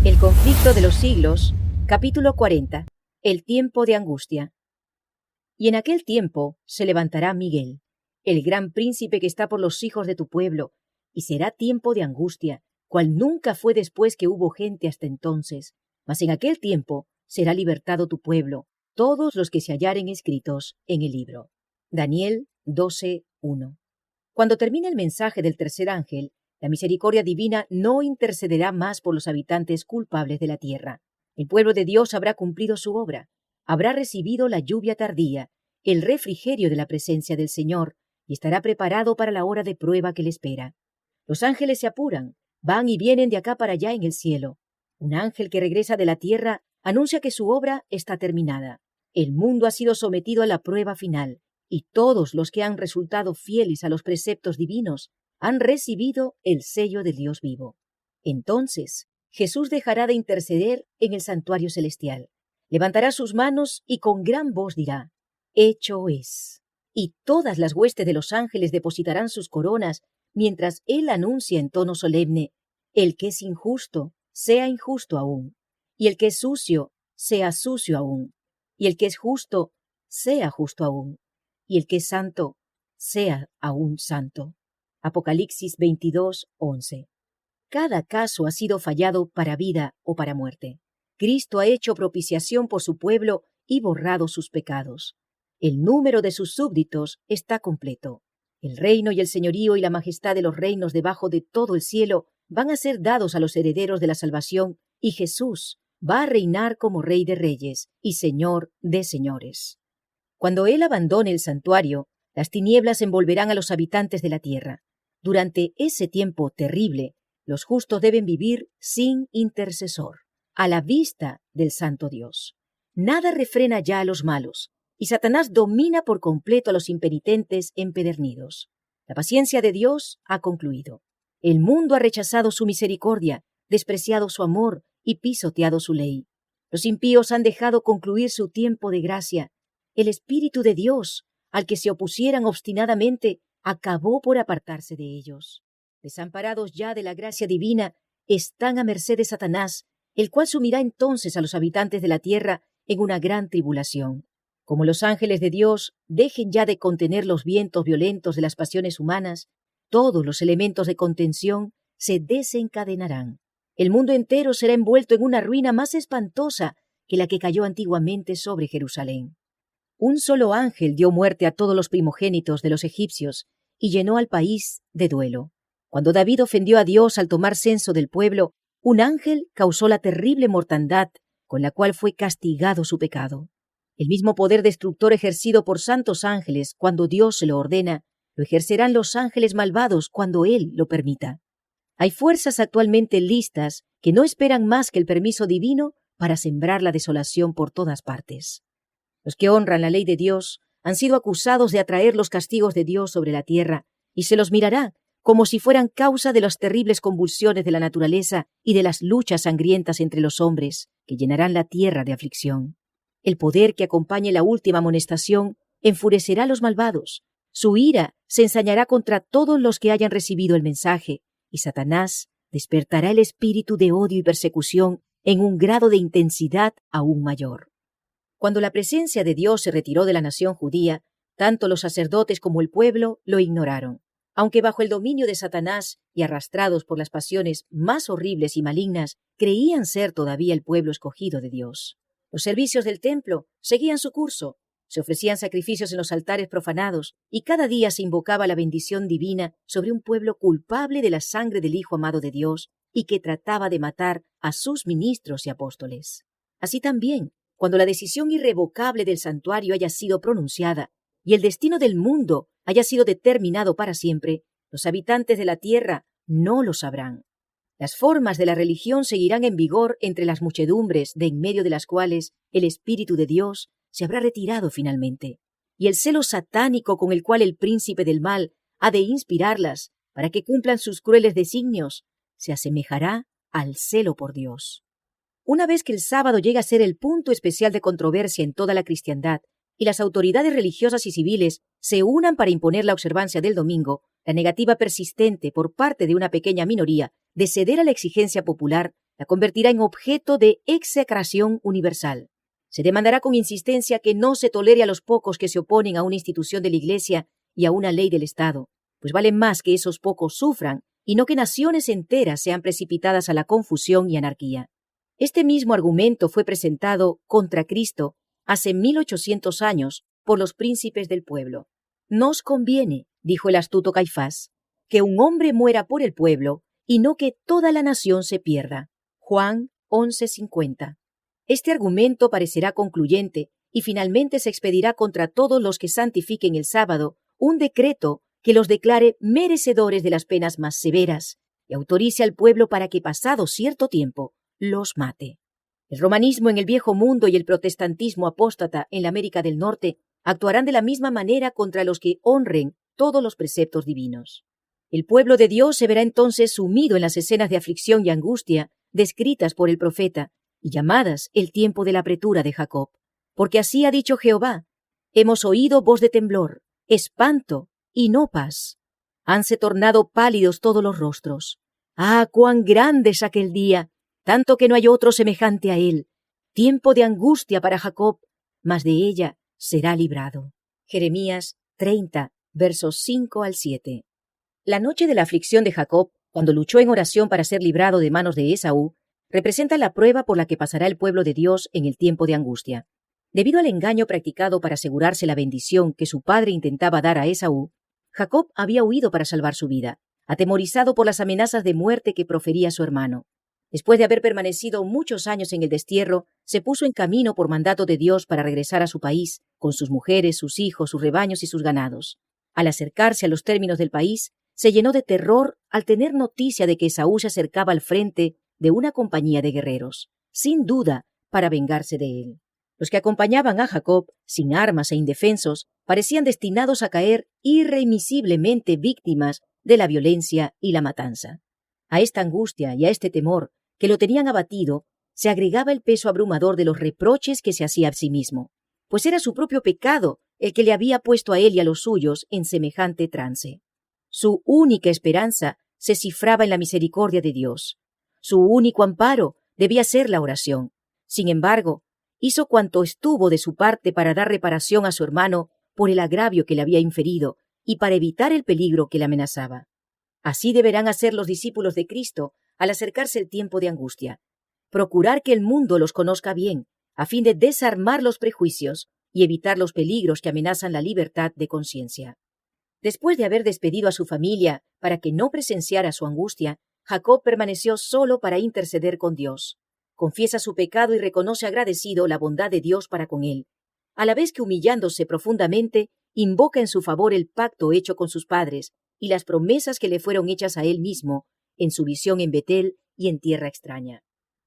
El conflicto de los siglos, capítulo 40. El tiempo de angustia. Y en aquel tiempo se levantará Miguel, el gran príncipe que está por los hijos de tu pueblo, y será tiempo de angustia, cual nunca fue después que hubo gente hasta entonces. Mas en aquel tiempo será libertado tu pueblo, todos los que se hallaren escritos en el libro. Daniel 12:1. Cuando termine el mensaje del tercer ángel, la misericordia divina no intercederá más por los habitantes culpables de la tierra. El pueblo de Dios habrá cumplido su obra, habrá recibido la lluvia tardía, el refrigerio de la presencia del Señor, y estará preparado para la hora de prueba que le espera. Los ángeles se apuran, van y vienen de acá para allá en el cielo. Un ángel que regresa de la tierra anuncia que su obra está terminada. El mundo ha sido sometido a la prueba final, y todos los que han resultado fieles a los preceptos divinos han recibido el sello del Dios vivo. Entonces, Jesús dejará de interceder en el santuario celestial. Levantará sus manos y con gran voz dirá: «Hecho es». Y todas las huestes de los ángeles depositarán sus coronas, mientras Él anuncia en tono solemne: «El que es injusto, sea injusto aún, y el que es sucio, sea sucio aún, y el que es justo, sea justo aún, y el que es santo, sea aún santo». Apocalipsis 22:11. Cada caso ha sido fallado para vida o para muerte. Cristo ha hecho propiciación por su pueblo y borrado sus pecados. El número de sus súbditos está completo. El reino y el señorío y la majestad de los reinos debajo de todo el cielo van a ser dados a los herederos de la salvación, y Jesús va a reinar como Rey de reyes y Señor de señores. Cuando Él abandone el santuario, las tinieblas envolverán a los habitantes de la tierra. Durante ese tiempo terrible, los justos deben vivir sin intercesor, a la vista del Santo Dios. Nada refrena ya a los malos, y Satanás domina por completo a los impenitentes empedernidos. La paciencia de Dios ha concluido. El mundo ha rechazado su misericordia, despreciado su amor y pisoteado su ley. Los impíos han dejado concluir su tiempo de gracia. El Espíritu de Dios, al que se opusieran obstinadamente, acabó por apartarse de ellos. Desamparados ya de la gracia divina, están a merced de Satanás, el cual sumirá entonces a los habitantes de la tierra en una gran tribulación. Como los ángeles de Dios dejen ya de contener los vientos violentos de las pasiones humanas, todos los elementos de contención se desencadenarán. El mundo entero será envuelto en una ruina más espantosa que la que cayó antiguamente sobre Jerusalén. Un solo ángel dio muerte a todos los primogénitos de los egipcios y llenó al país de duelo. Cuando David ofendió a Dios al tomar censo del pueblo, un ángel causó la terrible mortandad con la cual fue castigado su pecado. El mismo poder destructor ejercido por santos ángeles cuando Dios se lo ordena, lo ejercerán los ángeles malvados cuando Él lo permita. Hay fuerzas actualmente listas que no esperan más que el permiso divino para sembrar la desolación por todas partes. Los que honran la ley de Dios han sido acusados de atraer los castigos de Dios sobre la tierra, y se los mirará como si fueran causa de las terribles convulsiones de la naturaleza y de las luchas sangrientas entre los hombres, que llenarán la tierra de aflicción. El poder que acompañe la última amonestación enfurecerá a los malvados. Su ira se ensañará contra todos los que hayan recibido el mensaje, y Satanás despertará el espíritu de odio y persecución en un grado de intensidad aún mayor. Cuando la presencia de Dios se retiró de la nación judía, tanto los sacerdotes como el pueblo lo ignoraron. Aunque bajo el dominio de Satanás y arrastrados por las pasiones más horribles y malignas, creían ser todavía el pueblo escogido de Dios. Los servicios del templo seguían su curso, se ofrecían sacrificios en los altares profanados, y cada día se invocaba la bendición divina sobre un pueblo culpable de la sangre del Hijo amado de Dios y que trataba de matar a sus ministros y apóstoles. Así también, cuando la decisión irrevocable del santuario haya sido pronunciada y el destino del mundo haya sido determinado para siempre, los habitantes de la tierra no lo sabrán. Las formas de la religión seguirán en vigor entre las muchedumbres de en medio de las cuales el Espíritu de Dios se habrá retirado finalmente, y el celo satánico con el cual el príncipe del mal ha de inspirarlas para que cumplan sus crueles designios se asemejará al celo por Dios. Una vez que el sábado llega a ser el punto especial de controversia en toda la cristiandad y las autoridades religiosas y civiles se unan para imponer la observancia del domingo, la negativa persistente por parte de una pequeña minoría de ceder a la exigencia popular la convertirá en objeto de execración universal. Se demandará con insistencia que no se tolere a los pocos que se oponen a una institución de la Iglesia y a una ley del Estado, pues vale más que esos pocos sufran y no que naciones enteras sean precipitadas a la confusión y anarquía. Este mismo argumento fue presentado contra Cristo hace 1800 años por los príncipes del pueblo. «Nos conviene», dijo el astuto Caifás, «que un hombre muera por el pueblo y no que toda la nación se pierda». Juan 11:50. Este argumento parecerá concluyente y finalmente se expedirá contra todos los que santifiquen el sábado un decreto que los declare merecedores de las penas más severas y autorice al pueblo para que, pasado cierto tiempo, los mate. El romanismo en el Viejo Mundo y el protestantismo apóstata en la América del Norte actuarán de la misma manera contra los que honren todos los preceptos divinos. El pueblo de Dios se verá entonces sumido en las escenas de aflicción y angustia descritas por el profeta y llamadas el tiempo de la apretura de Jacob. Porque así ha dicho Jehová: hemos oído voz de temblor, espanto y no paz. Hanse tornado pálidos todos los rostros. ¡Ah, cuán grande es aquel día! Tanto que no hay otro semejante a él. Tiempo de angustia para Jacob, mas de ella será librado. Jeremías 30, versos 5 al 7. La noche de la aflicción de Jacob, cuando luchó en oración para ser librado de manos de Esaú, representa la prueba por la que pasará el pueblo de Dios en el tiempo de angustia. Debido al engaño practicado para asegurarse la bendición que su padre intentaba dar a Esaú, Jacob había huido para salvar su vida, atemorizado por las amenazas de muerte que profería su hermano. Después de haber permanecido muchos años en el destierro, se puso en camino por mandato de Dios para regresar a su país, con sus mujeres, sus hijos, sus rebaños y sus ganados. Al acercarse a los términos del país, se llenó de terror al tener noticia de que Esaú se acercaba al frente de una compañía de guerreros, sin duda para vengarse de él. Los que acompañaban a Jacob, sin armas e indefensos, parecían destinados a caer irremisiblemente víctimas de la violencia y la matanza. A esta angustia y a este temor que lo tenían abatido, se agregaba el peso abrumador de los reproches que se hacía a sí mismo, pues era su propio pecado el que le había puesto a él y a los suyos en semejante trance. Su única esperanza se cifraba en la misericordia de Dios. Su único amparo debía ser la oración. Sin embargo, hizo cuanto estuvo de su parte para dar reparación a su hermano por el agravio que le había inferido y para evitar el peligro que le amenazaba. Así deberán hacer los discípulos de Cristo al acercarse el tiempo de angustia. Procurar que el mundo los conozca bien, a fin de desarmar los prejuicios y evitar los peligros que amenazan la libertad de conciencia. Después de haber despedido a su familia para que no presenciara su angustia, Jacob permaneció solo para interceder con Dios. Confiesa su pecado y reconoce agradecido la bondad de Dios para con él, a la vez que, humillándose profundamente, invoca en su favor el pacto hecho con sus padres y las promesas que le fueron hechas a él mismo en su visión en Betel y en tierra extraña.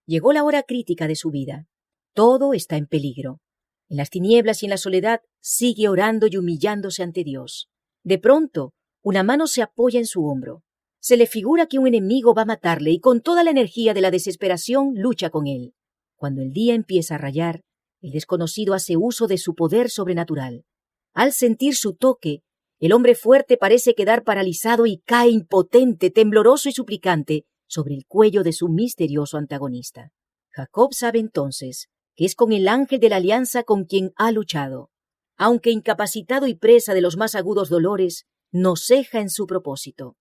Llegó la hora crítica de su vida. Todo está en peligro. En las tinieblas y en la soledad sigue orando y humillándose ante Dios. De pronto, una mano se apoya en su hombro. Se le figura que un enemigo va a matarle y con toda la energía de la desesperación lucha con él. Cuando el día empieza a rayar, el desconocido hace uso de su poder sobrenatural. Al sentir su toque, el hombre fuerte parece quedar paralizado y cae impotente, tembloroso y suplicante sobre el cuello de su misterioso antagonista. Jacob sabe entonces que es con el ángel de la alianza con quien ha luchado. Aunque incapacitado y presa de los más agudos dolores, no ceja en su propósito.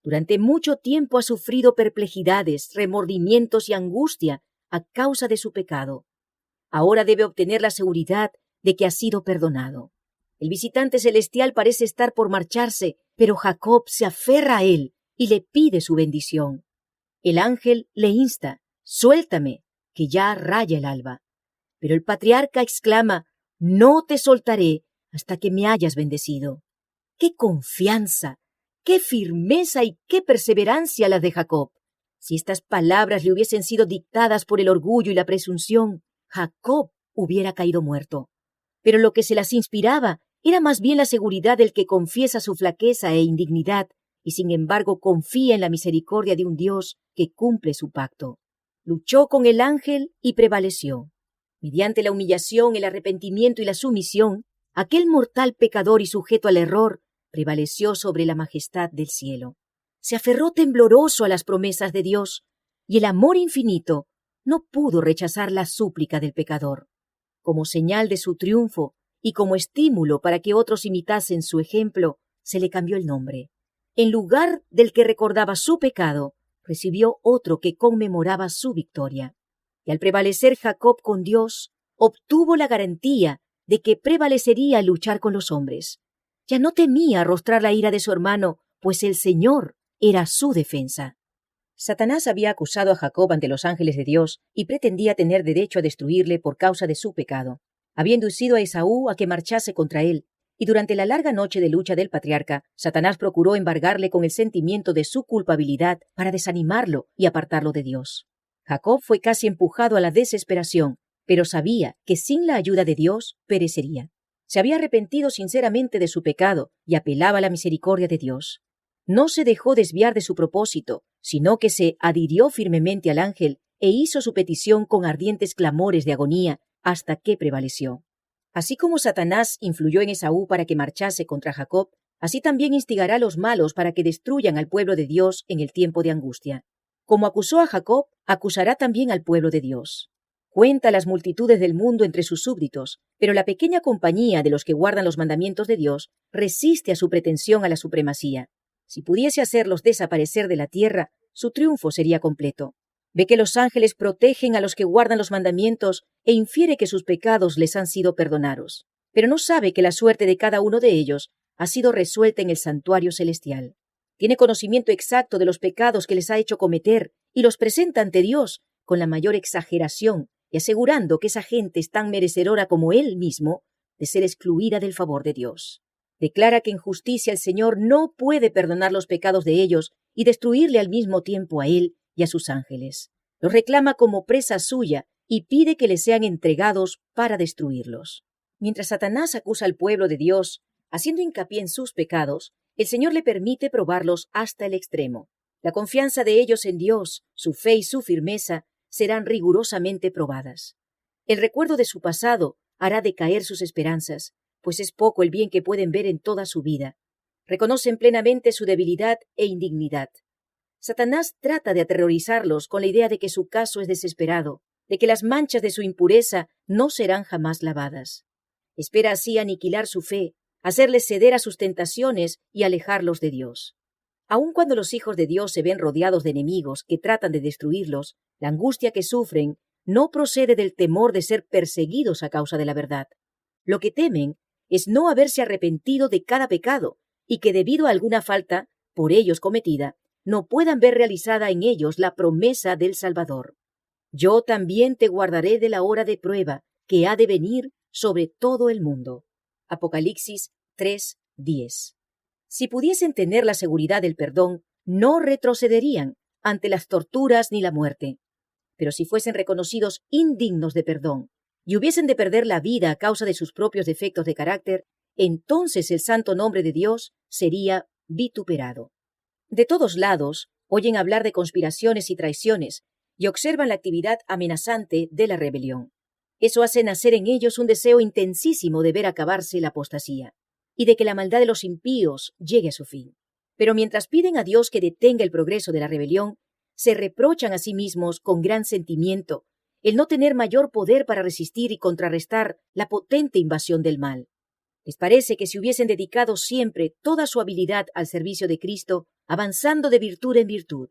Durante mucho tiempo ha sufrido perplejidades, remordimientos y angustia a causa de su pecado. Ahora debe obtener la seguridad de que ha sido perdonado. El visitante celestial parece estar por marcharse, pero Jacob se aferra a él y le pide su bendición. El ángel le insta: «Suéltame, que ya raya el alba». Pero el patriarca exclama: «No te soltaré hasta que me hayas bendecido». ¡Qué confianza! ¡Qué firmeza y qué perseverancia las de Jacob! Si estas palabras le hubiesen sido dictadas por el orgullo y la presunción, Jacob hubiera caído muerto. Pero lo que se las inspiraba era más bien la seguridad del que confiesa su flaqueza e indignidad y sin embargo confía en la misericordia de un Dios que cumple su pacto. Luchó con el ángel y prevaleció. Mediante la humillación, el arrepentimiento y la sumisión, aquel mortal pecador y sujeto al error prevaleció sobre la majestad del cielo. Se aferró tembloroso a las promesas de Dios. y el amor infinito no pudo rechazar la súplica del pecador. Como señal de su triunfo y como estímulo para que otros imitasen su ejemplo, se le cambió el nombre. En lugar del que recordaba su pecado, recibió otro que conmemoraba su victoria. Y al prevalecer Jacob con Dios, obtuvo la garantía de que prevalecería al luchar con los hombres. Ya no temía arrostrar la ira de su hermano, pues el Señor era su defensa. Satanás había acusado a Jacob ante los ángeles de Dios y pretendía tener derecho a destruirle por causa de su pecado. Había inducido a Esaú a que marchase contra él, y durante la larga noche de lucha del patriarca, Satanás procuró embargarle con el sentimiento de su culpabilidad para desanimarlo y apartarlo de Dios. Jacob fue casi empujado a la desesperación, pero sabía que sin la ayuda de Dios perecería. Se había arrepentido sinceramente de su pecado y apelaba a la misericordia de Dios. No se dejó desviar de su propósito, sino que se adhirió firmemente al ángel e hizo su petición con ardientes clamores de agonía hasta que prevaleció. Así como Satanás influyó en Esaú para que marchase contra Jacob, así también instigará a los malos para que destruyan al pueblo de Dios en el tiempo de angustia. Como acusó a Jacob, acusará también al pueblo de Dios. Cuenta las multitudes del mundo entre sus súbditos, pero la pequeña compañía de los que guardan los mandamientos de Dios resiste a su pretensión a la supremacía. Si pudiese hacerlos desaparecer de la tierra, su triunfo sería completo. Ve que los ángeles protegen a los que guardan los mandamientos e infiere que sus pecados les han sido perdonados. Pero no sabe que la suerte de cada uno de ellos ha sido resuelta en el santuario celestial. Tiene conocimiento exacto de los pecados que les ha hecho cometer y los presenta ante Dios con la mayor exageración y asegurando que esa gente es tan merecedora como él mismo de ser excluida del favor de Dios. Declara que en justicia el Señor no puede perdonar los pecados de ellos y destruirle al mismo tiempo a él y a sus ángeles. Los reclama como presa suya y pide que les sean entregados para destruirlos. Mientras Satanás acusa al pueblo de Dios, haciendo hincapié en sus pecados, el Señor le permite probarlos hasta el extremo. La confianza de ellos en Dios, su fe y su firmeza serán rigurosamente probadas. El recuerdo de su pasado hará decaer sus esperanzas, pues es poco el bien que pueden ver en toda su vida. Reconocen plenamente su debilidad e indignidad. Satanás trata de aterrorizarlos con la idea de que su caso es desesperado, de que las manchas de su impureza no serán jamás lavadas. Espera así aniquilar su fe, hacerles ceder a sus tentaciones y alejarlos de Dios. Aun cuando los hijos de Dios se ven rodeados de enemigos que tratan de destruirlos, la angustia que sufren no procede del temor de ser perseguidos a causa de la verdad. Lo que temen es no haberse arrepentido de cada pecado y que debido a alguna falta, por ellos cometida, no puedan ver realizada en ellos la promesa del Salvador. Yo también te guardaré de la hora de prueba que ha de venir sobre todo el mundo. Apocalipsis 3:10. Si pudiesen tener la seguridad del perdón, no retrocederían ante las torturas ni la muerte. Pero si fuesen reconocidos indignos de perdón y hubiesen de perder la vida a causa de sus propios defectos de carácter, entonces el santo nombre de Dios sería vituperado. De todos lados oyen hablar de conspiraciones y traiciones y observan la actividad amenazante de la rebelión. Eso hace nacer en ellos un deseo intensísimo de ver acabarse la apostasía y de que la maldad de los impíos llegue a su fin. Pero mientras piden a Dios que detenga el progreso de la rebelión, se reprochan a sí mismos con gran sentimiento el no tener mayor poder para resistir y contrarrestar la potente invasión del mal. Les parece que si hubiesen dedicado siempre toda su habilidad al servicio de Cristo, avanzando de virtud en virtud,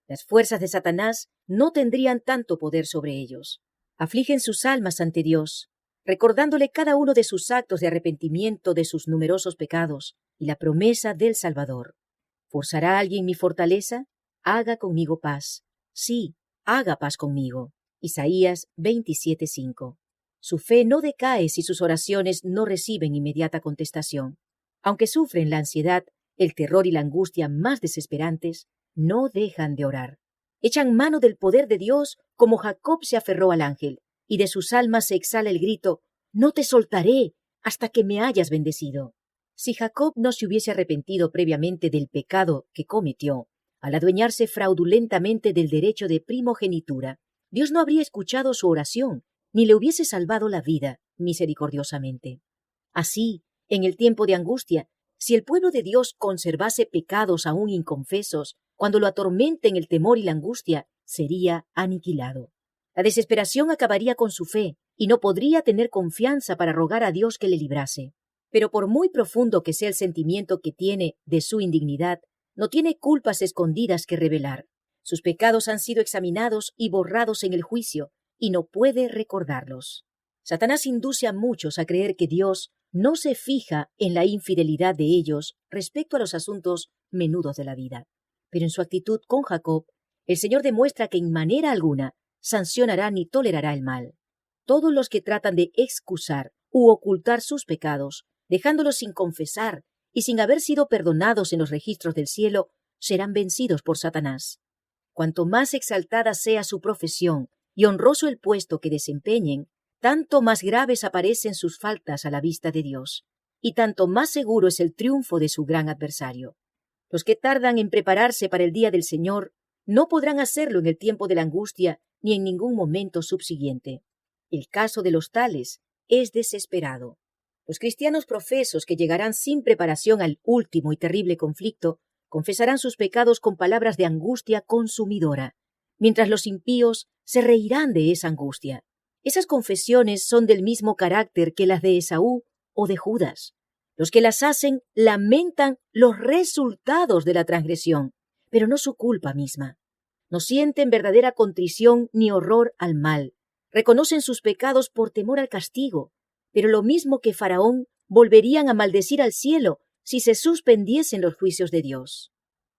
las fuerzas de Satanás no tendrían tanto poder sobre ellos. Afligen sus almas ante Dios, recordándole cada uno de sus actos de arrepentimiento de sus numerosos pecados y la promesa del Salvador. ¿Forzará alguien mi fortaleza? Haga conmigo paz. Sí, haga paz conmigo. Isaías 27:5. Su fe no decae si sus oraciones no reciben inmediata contestación. Aunque sufren la ansiedad, el terror y la angustia más desesperantes, no dejan de orar. Echan mano del poder de Dios como Jacob se aferró al ángel, y de sus almas se exhala el grito: «No te soltaré hasta que me hayas bendecido». Si Jacob no se hubiese arrepentido previamente del pecado que cometió, al adueñarse fraudulentamente del derecho de primogenitura, Dios no habría escuchado su oración, ni le hubiese salvado la vida misericordiosamente. Así, en el tiempo de angustia, si el pueblo de Dios conservase pecados aún inconfesos, cuando lo atormenten el temor y la angustia, sería aniquilado. La desesperación acabaría con su fe y no podría tener confianza para rogar a Dios que le librase. Pero por muy profundo que sea el sentimiento que tiene de su indignidad, no tiene culpas escondidas que revelar. Sus pecados han sido examinados y borrados en el juicio, y no puede recordarlos. Satanás induce a muchos a creer que Dios no se fija en la infidelidad de ellos respecto a los asuntos menudos de la vida. Pero en su actitud con Jacob, el Señor demuestra que en manera alguna sancionará ni tolerará el mal. Todos los que tratan de excusar u ocultar sus pecados, dejándolos sin confesar y sin haber sido perdonados en los registros del cielo, serán vencidos por Satanás. Cuanto más exaltada sea su profesión y honroso el puesto que desempeñen, tanto más graves aparecen sus faltas a la vista de Dios, y tanto más seguro es el triunfo de su gran adversario. Los que tardan en prepararse para el día del Señor no podrán hacerlo en el tiempo de la angustia ni en ningún momento subsiguiente. El caso de los tales es desesperado. Los cristianos profesos que llegarán sin preparación al último y terrible conflicto confesarán sus pecados con palabras de angustia consumidora, mientras los impíos se reirán de esa angustia. Esas confesiones son del mismo carácter que las de Esaú o de Judas. Los que las hacen lamentan los resultados de la transgresión, pero no su culpa misma. No sienten verdadera contrición ni horror al mal. Reconocen sus pecados por temor al castigo, pero lo mismo que Faraón volverían a maldecir al cielo si se suspendiesen los juicios de Dios.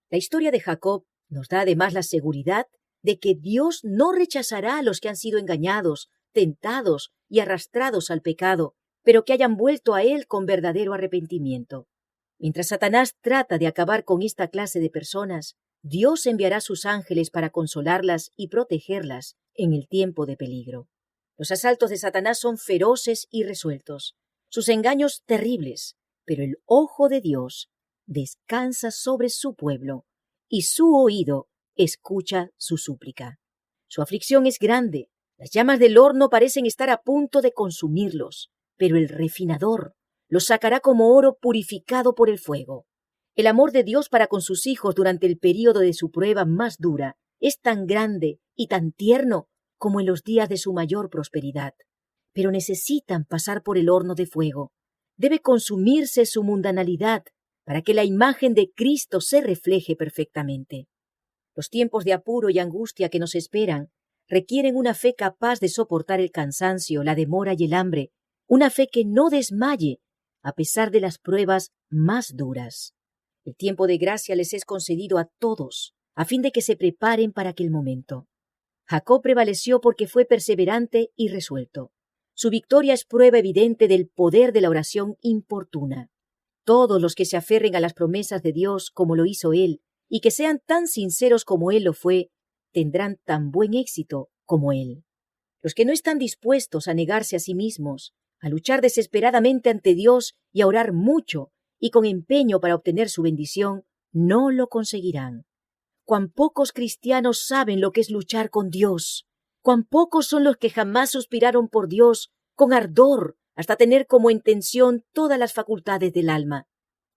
La historia de Jacob nos da además la seguridad de que Dios no rechazará a los que han sido engañados, tentados y arrastrados al pecado, pero que hayan vuelto a Él con verdadero arrepentimiento. Mientras Satanás trata de acabar con esta clase de personas, Dios enviará sus ángeles para consolarlas y protegerlas en el tiempo de peligro. Los asaltos de Satanás son feroces y resueltos, sus engaños terribles, pero el ojo de Dios descansa sobre su pueblo y su oído escucha su súplica. Su aflicción es grande, las llamas del horno parecen estar a punto de consumirlos, pero el refinador los sacará como oro purificado por el fuego. El amor de Dios para con sus hijos durante el período de su prueba más dura es tan grande y tan tierno como en los días de su mayor prosperidad. Pero necesitan pasar por el horno de fuego. Debe consumirse su mundanalidad para que la imagen de Cristo se refleje perfectamente. Los tiempos de apuro y angustia que nos esperan requieren una fe capaz de soportar el cansancio, la demora y el hambre, una fe que no desmaye a pesar de las pruebas más duras. El tiempo de gracia les es concedido a todos, a fin de que se preparen para aquel momento. Jacob prevaleció porque fue perseverante y resuelto. Su victoria es prueba evidente del poder de la oración importuna. Todos los que se aferren a las promesas de Dios como lo hizo él, y que sean tan sinceros como él lo fue, tendrán tan buen éxito como él. Los que no están dispuestos a negarse a sí mismos, a luchar desesperadamente ante Dios y a orar mucho y con empeño para obtener su bendición, no lo conseguirán. Cuán pocos cristianos saben lo que es luchar con Dios. Cuán pocos son los que jamás suspiraron por Dios con ardor hasta tener como intención todas las facultades del alma.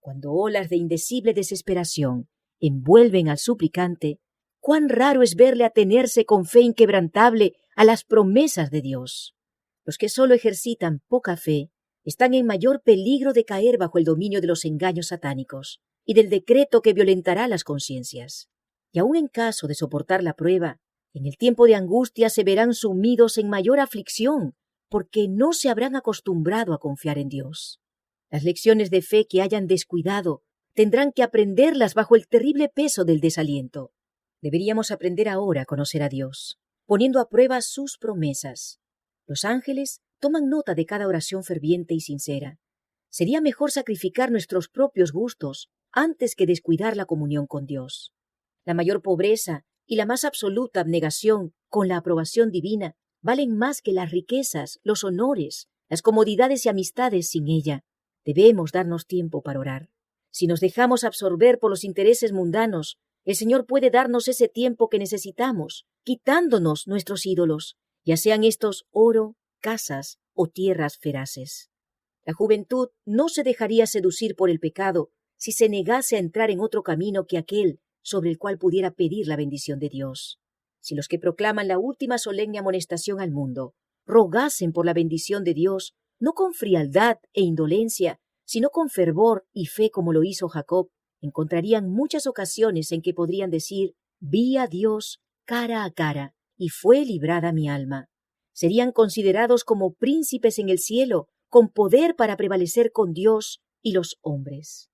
Cuando olas de indecible desesperación envuelven al suplicante, cuán raro es verle atenerse con fe inquebrantable a las promesas de Dios. Los que solo ejercitan poca fe están en mayor peligro de caer bajo el dominio de los engaños satánicos y del decreto que violentará las conciencias. Y aun en caso de soportar la prueba, en el tiempo de angustia se verán sumidos en mayor aflicción, porque no se habrán acostumbrado a confiar en Dios. Las lecciones de fe que hayan descuidado tendrán que aprenderlas bajo el terrible peso del desaliento. Deberíamos aprender ahora a conocer a Dios, poniendo a prueba sus promesas. Los ángeles toman nota de cada oración ferviente y sincera. Sería mejor sacrificar nuestros propios gustos antes que descuidar la comunión con Dios. La mayor pobreza y la más absoluta abnegación con la aprobación divina valen más que las riquezas, los honores, las comodidades y amistades sin ella. Debemos darnos tiempo para orar. Si nos dejamos absorber por los intereses mundanos, el Señor puede darnos ese tiempo que necesitamos, quitándonos nuestros ídolos, ya sean estos oro, casas o tierras feraces. La juventud no se dejaría seducir por el pecado si se negase a entrar en otro camino que aquel sobre el cual pudiera pedir la bendición de Dios. Si los que proclaman la última solemne amonestación al mundo rogasen por la bendición de Dios, no con frialdad e indolencia, sino con fervor y fe como lo hizo Jacob, encontrarían muchas ocasiones en que podrían decir: vi a Dios cara a cara, y fue librada mi alma. Serían considerados como príncipes en el cielo, con poder para prevalecer con Dios y los hombres.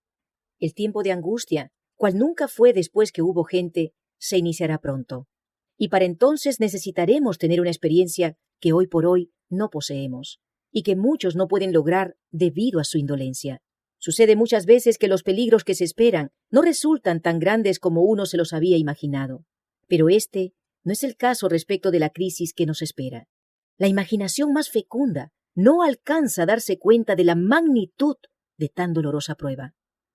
El tiempo de angustia, cual nunca fue después que hubo gente, se iniciará pronto. Y para entonces necesitaremos tener una experiencia que hoy por hoy no poseemos, y que muchos no pueden lograr debido a su indolencia. Sucede muchas veces que los peligros que se esperan no resultan tan grandes como uno se los había imaginado. Pero este no es el caso respecto de la crisis que nos espera. La imaginación más fecunda no alcanza a darse cuenta de la magnitud de tan dolorosa prueba.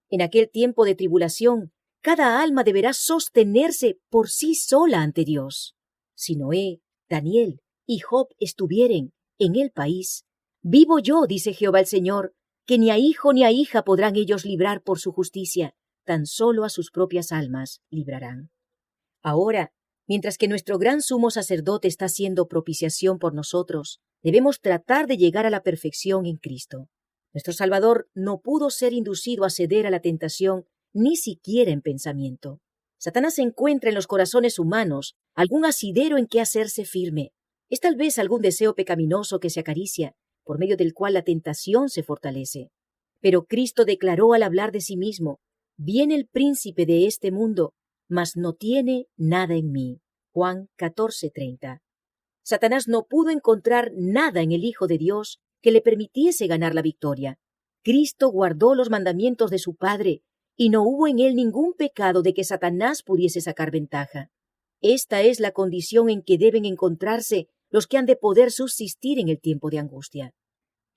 En aquel tiempo de tribulación, cada alma deberá sostenerse por sí sola ante Dios. Si Noé, Daniel y Job estuvieren en el país, vivo yo, dice Jehová el Señor, que ni a hijo ni a hija podrán ellos librar por su justicia, tan solo a sus propias almas librarán. Ahora, mientras que nuestro gran sumo sacerdote está haciendo propiciación por nosotros, debemos tratar de llegar a la perfección en Cristo. Nuestro Salvador no pudo ser inducido a ceder a la tentación, ni siquiera en pensamiento. Satanás encuentra en los corazones humanos algún asidero en que hacerse firme. Es tal vez algún deseo pecaminoso que se acaricia, por medio del cual la tentación se fortalece. Pero Cristo declaró al hablar de sí mismo: viene el príncipe de este mundo, mas no tiene nada en mí. Juan 14:30. Satanás no pudo encontrar nada en el Hijo de Dios que le permitiese ganar la victoria. Cristo guardó los mandamientos de su Padre, y no hubo en él ningún pecado de que Satanás pudiese sacar ventaja. Esta es la condición en que deben encontrarse los que han de poder subsistir en el tiempo de angustia.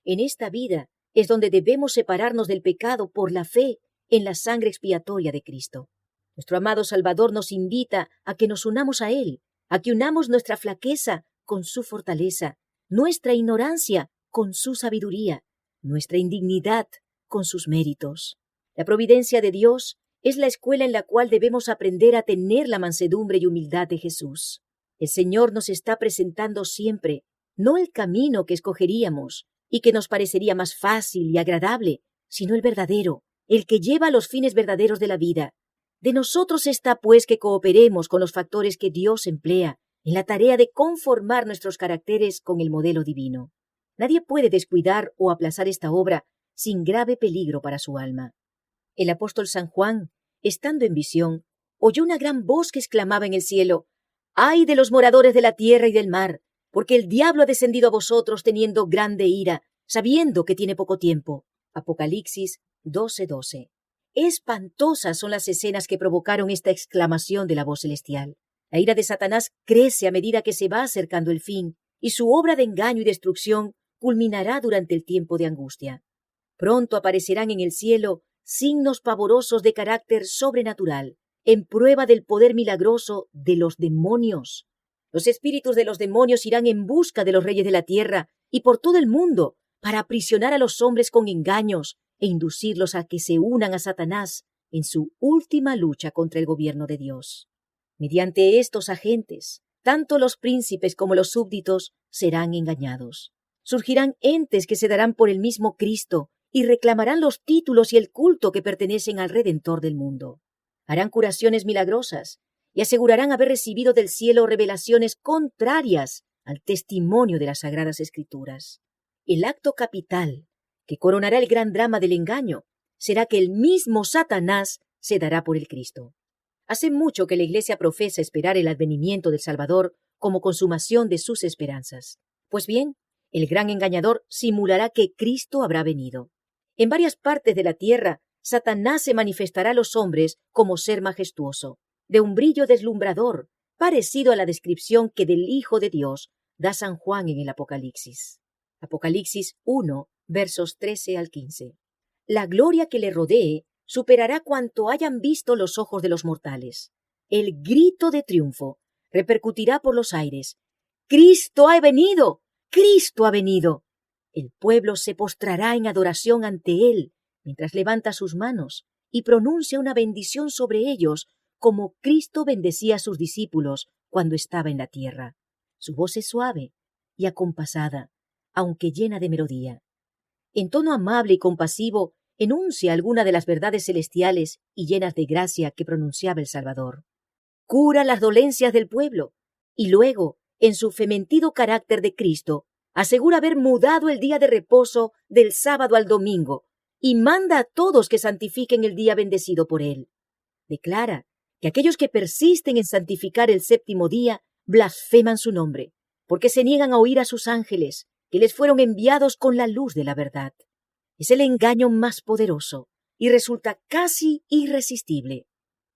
En esta vida es donde debemos separarnos del pecado por la fe en la sangre expiatoria de Cristo. Nuestro amado Salvador nos invita a que nos unamos a Él, a que unamos nuestra flaqueza con su fortaleza, nuestra ignorancia con su sabiduría, nuestra indignidad con sus méritos. La providencia de Dios es la escuela en la cual debemos aprender a tener la mansedumbre y humildad de Jesús. El Señor nos está presentando siempre, no el camino que escogeríamos y que nos parecería más fácil y agradable, sino el verdadero, el que lleva a los fines verdaderos de la vida. De nosotros está, pues, que cooperemos con los factores que Dios emplea en la tarea de conformar nuestros caracteres con el modelo divino. Nadie puede descuidar o aplazar esta obra sin grave peligro para su alma. El apóstol San Juan, estando en visión, oyó una gran voz que exclamaba en el cielo: ¡ay de los moradores de la tierra y del mar! Porque el diablo ha descendido a vosotros teniendo grande ira, sabiendo que tiene poco tiempo. Apocalipsis 12:12. Espantosas son las escenas que provocaron esta exclamación de la voz celestial. La ira de Satanás crece a medida que se va acercando el fin, y su obra de engaño y destrucción culminará durante el tiempo de angustia. Pronto aparecerán en el cielo signos pavorosos de carácter sobrenatural, en prueba del poder milagroso de los demonios. Los espíritus de los demonios irán en busca de los reyes de la tierra y por todo el mundo para aprisionar a los hombres con engaños e inducirlos a que se unan a Satanás en su última lucha contra el gobierno de Dios. Mediante estos agentes, tanto los príncipes como los súbditos serán engañados. Surgirán entes que se darán por el mismo Cristo y reclamarán los títulos y el culto que pertenecen al Redentor del mundo. Harán curaciones milagrosas y asegurarán haber recibido del cielo revelaciones contrarias al testimonio de las Sagradas Escrituras. El acto capital que coronará el gran drama del engaño será que el mismo Satanás se dará por el Cristo. Hace mucho que la Iglesia profesa esperar el advenimiento del Salvador como consumación de sus esperanzas. Pues bien, el gran engañador simulará que Cristo habrá venido. En varias partes de la tierra, Satanás se manifestará a los hombres como ser majestuoso, de un brillo deslumbrador, parecido a la descripción que del Hijo de Dios da San Juan en el Apocalipsis. Apocalipsis 1, versos 13 al 15. La gloria que le rodee superará cuanto hayan visto los ojos de los mortales. El grito de triunfo repercutirá por los aires. ¡Cristo ha venido! ¡Cristo ha venido! El pueblo se postrará en adoración ante él, mientras levanta sus manos y pronuncia una bendición sobre ellos, como Cristo bendecía a sus discípulos cuando estaba en la tierra. Su voz es suave y acompasada, aunque llena de melodía. En tono amable y compasivo, enuncia alguna de las verdades celestiales y llenas de gracia que pronunciaba el Salvador. Cura las dolencias del pueblo y luego, en su fementido carácter de Cristo, asegura haber mudado el día de reposo del sábado al domingo y manda a todos que santifiquen el día bendecido por él. Declara que aquellos que persisten en santificar el séptimo día blasfeman su nombre, porque se niegan a oír a sus ángeles, que les fueron enviados con la luz de la verdad. Es el engaño más poderoso y resulta casi irresistible.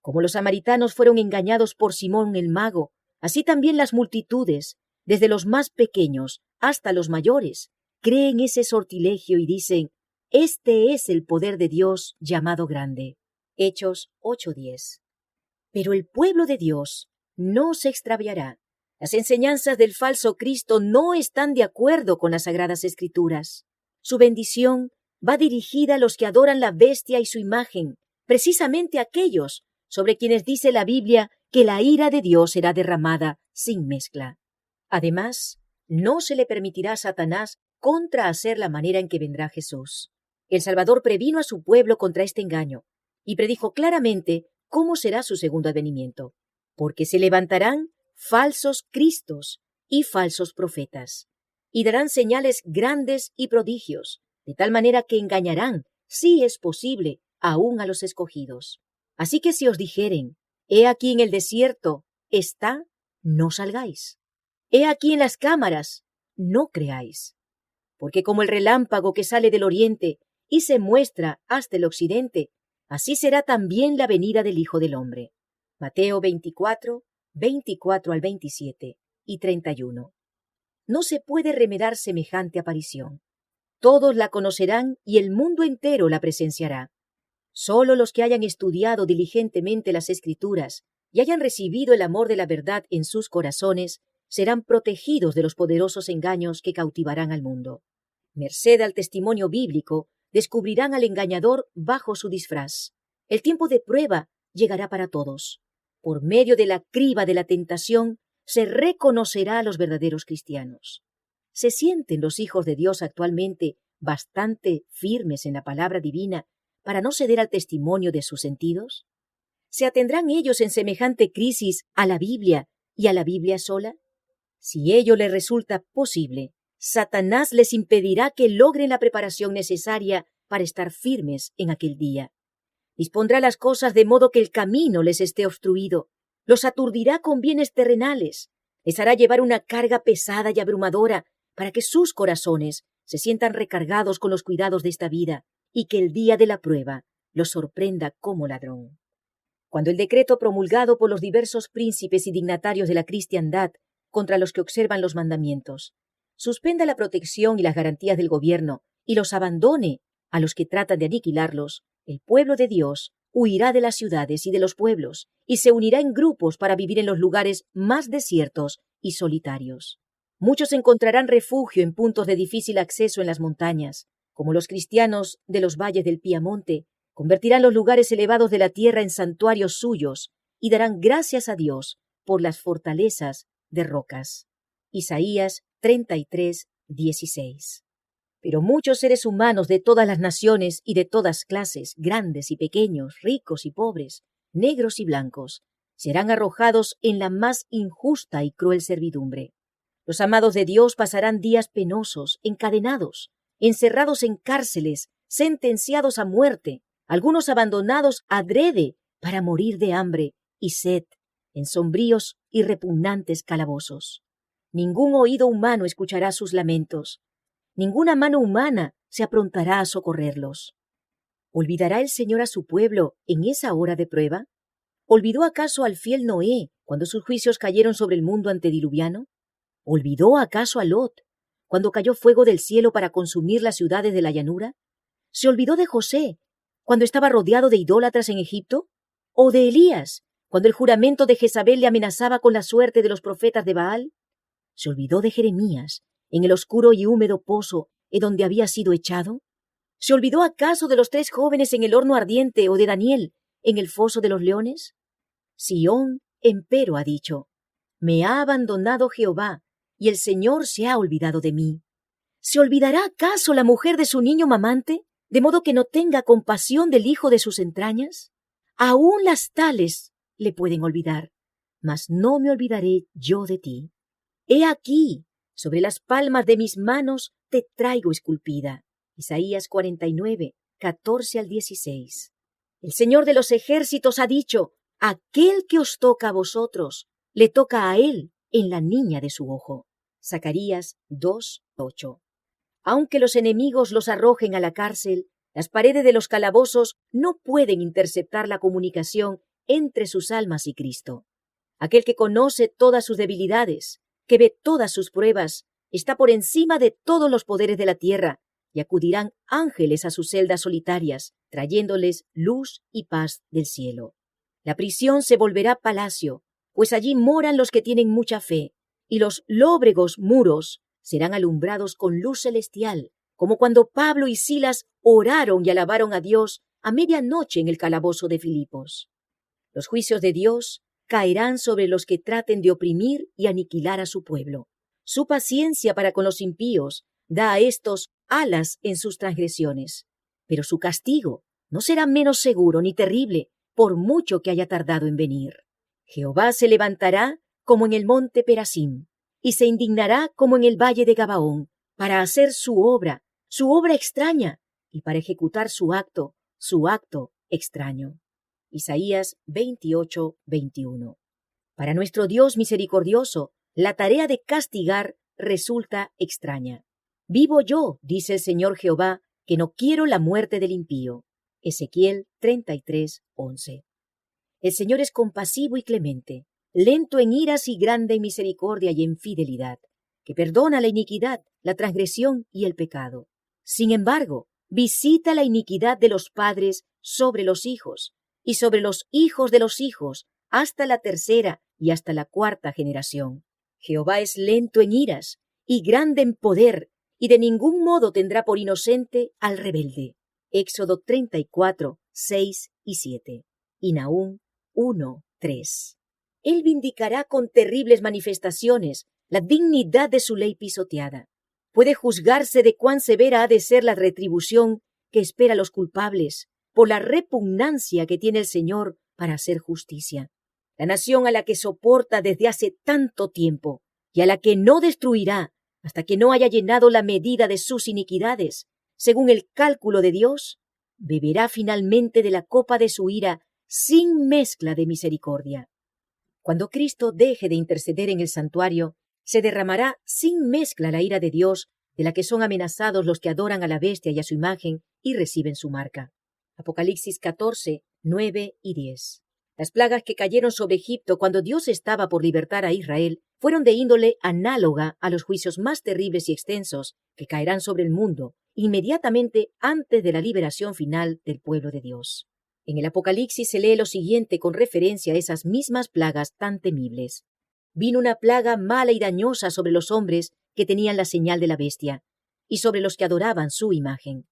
Como los samaritanos fueron engañados por Simón el mago, así también las multitudes, desde los más pequeños hasta los mayores, creen ese sortilegio y dicen: «Este es el poder de Dios llamado grande». Hechos 8:10. Pero el pueblo de Dios no se extraviará. Las enseñanzas del falso Cristo no están de acuerdo con las Sagradas Escrituras. Su bendición va dirigida a los que adoran la bestia y su imagen, precisamente aquellos sobre quienes dice la Biblia que la ira de Dios será derramada sin mezcla. Además, no se le permitirá a Satanás contrahacer la manera en que vendrá Jesús. El Salvador previno a su pueblo contra este engaño y predijo claramente cómo será su segundo advenimiento, porque se levantarán falsos cristos y falsos profetas, y darán señales grandes y prodigios, de tal manera que engañarán, si es posible, aún a los escogidos. Así que si os dijeren: «He aquí en el desierto está», no salgáis. «He aquí en las cámaras», no creáis. Porque como el relámpago que sale del oriente y se muestra hasta el occidente, así será también la venida del Hijo del Hombre. Mateo 24, 24 al 27 y 31. No se puede remedar semejante aparición. Todos la conocerán y el mundo entero la presenciará. Solo los que hayan estudiado diligentemente las Escrituras y hayan recibido el amor de la verdad en sus corazones serán protegidos de los poderosos engaños que cautivarán al mundo. Merced al testimonio bíblico, descubrirán al engañador bajo su disfraz. El tiempo de prueba llegará para todos. Por medio de la criba de la tentación se reconocerá a los verdaderos cristianos. ¿Se sienten los hijos de Dios actualmente bastante firmes en la palabra divina para no ceder al testimonio de sus sentidos? ¿Se atendrán ellos en semejante crisis a la Biblia y a la Biblia sola? Si ello les resulta posible, Satanás les impedirá que logren la preparación necesaria para estar firmes en aquel día. Dispondrá las cosas de modo que el camino les esté obstruido, los aturdirá con bienes terrenales, les hará llevar una carga pesada y abrumadora para que sus corazones se sientan recargados con los cuidados de esta vida y que el día de la prueba los sorprenda como ladrón. Cuando el decreto promulgado por los diversos príncipes y dignatarios de la cristiandad contra los que observan los mandamientos suspenda la protección y las garantías del gobierno y los abandone a los que tratan de aniquilarlos, el pueblo de Dios huirá de las ciudades y de los pueblos y se unirá en grupos para vivir en los lugares más desiertos y solitarios. Muchos encontrarán refugio en puntos de difícil acceso en las montañas, como los cristianos de los valles del Piamonte. Convertirán los lugares elevados de la tierra en santuarios suyos y darán gracias a Dios por las fortalezas de rocas. Isaías 33:16. Pero muchos seres humanos de todas las naciones y de todas clases, grandes y pequeños, ricos y pobres, negros y blancos, serán arrojados en la más injusta y cruel servidumbre. Los amados de Dios pasarán días penosos, encadenados, encerrados en cárceles, sentenciados a muerte, algunos abandonados adrede para morir de hambre y sed en sombríos y repugnantes calabozos. Ningún oído humano escuchará sus lamentos. Ninguna mano humana se aprontará a socorrerlos. ¿Olvidará el Señor a su pueblo en esa hora de prueba? ¿Olvidó acaso al fiel Noé cuando sus juicios cayeron sobre el mundo antediluviano? ¿Olvidó acaso a Lot cuando cayó fuego del cielo para consumir las ciudades de la llanura? ¿Se olvidó de José cuando estaba rodeado de idólatras en Egipto? ¿O de Elías cuando el juramento de Jezabel le amenazaba con la suerte de los profetas de Baal? ¿Se olvidó de Jeremías en el oscuro y húmedo pozo en donde había sido echado? ¿Se olvidó acaso de los 3 jóvenes en el horno ardiente o de Daniel en el foso de los leones? Sión, empero, ha dicho: Me ha abandonado Jehová, y el Señor se ha olvidado de mí. ¿Se olvidará acaso la mujer de su niño mamante, de modo que no tenga compasión del hijo de sus entrañas? Aún las tales le pueden olvidar, mas no me olvidaré yo de ti. He aquí, sobre las palmas de mis manos te traigo esculpida. Isaías 49, 14 al 16. El Señor de los ejércitos ha dicho: aquel que os toca a vosotros, le toca a él en la niña de su ojo. Zacarías 2, 8. Aunque los enemigos los arrojen a la cárcel, las paredes de los calabozos no pueden interceptar la comunicación entre sus almas y Cristo. Aquel que conoce todas sus debilidades, que ve todas sus pruebas, está por encima de todos los poderes de la tierra, y acudirán ángeles a sus celdas solitarias, trayéndoles luz y paz del cielo. La prisión se volverá palacio, pues allí moran los que tienen mucha fe, y los lóbregos muros serán alumbrados con luz celestial, como cuando Pablo y Silas oraron y alabaron a Dios a medianoche en el calabozo de Filipos. Los juicios de Dios caerán sobre los que traten de oprimir y aniquilar a su pueblo. Su paciencia para con los impíos da a éstos alas en sus transgresiones, pero su castigo no será menos seguro ni terrible por mucho que haya tardado en venir. Jehová se levantará como en el monte Perasim, y se indignará como en el valle de Gabaón, para hacer su obra extraña, y para ejecutar su acto extraño. Isaías 28, 21. Para nuestro Dios misericordioso, la tarea de castigar resulta extraña. Vivo yo, dice el Señor Jehová, que no quiero la muerte del impío. Ezequiel 33, 11. El Señor es compasivo y clemente, lento en iras y grande en misericordia y en fidelidad, que perdona la iniquidad, la transgresión y el pecado. Sin embargo, visita la iniquidad de los padres sobre los hijos, y sobre los hijos de los hijos, hasta la tercera y hasta la cuarta generación. Jehová es lento en iras y grande en poder, y de ningún modo tendrá por inocente al rebelde. Éxodo 34, 6 y 7. Y Nahum 1, 3. Él vindicará con terribles manifestaciones la dignidad de su ley pisoteada. Puede juzgarse de cuán severa ha de ser la retribución que espera a los culpables por la repugnancia que tiene el Señor para hacer justicia. La nación a la que soporta desde hace tanto tiempo y a la que no destruirá hasta que no haya llenado la medida de sus iniquidades, según el cálculo de Dios, beberá finalmente de la copa de su ira sin mezcla de misericordia. Cuando Cristo deje de interceder en el santuario, se derramará sin mezcla la ira de Dios, de la que son amenazados los que adoran a la bestia y a su imagen y reciben su marca. Apocalipsis 14, 9 y 10. Las plagas que cayeron sobre Egipto cuando Dios estaba por libertar a Israel fueron de índole análoga a los juicios más terribles y extensos que caerán sobre el mundo inmediatamente antes de la liberación final del pueblo de Dios. En el Apocalipsis se lee lo siguiente con referencia a esas mismas plagas tan temibles. Vino una plaga mala y dañosa sobre los hombres que tenían la señal de la bestia y sobre los que adoraban su imagen.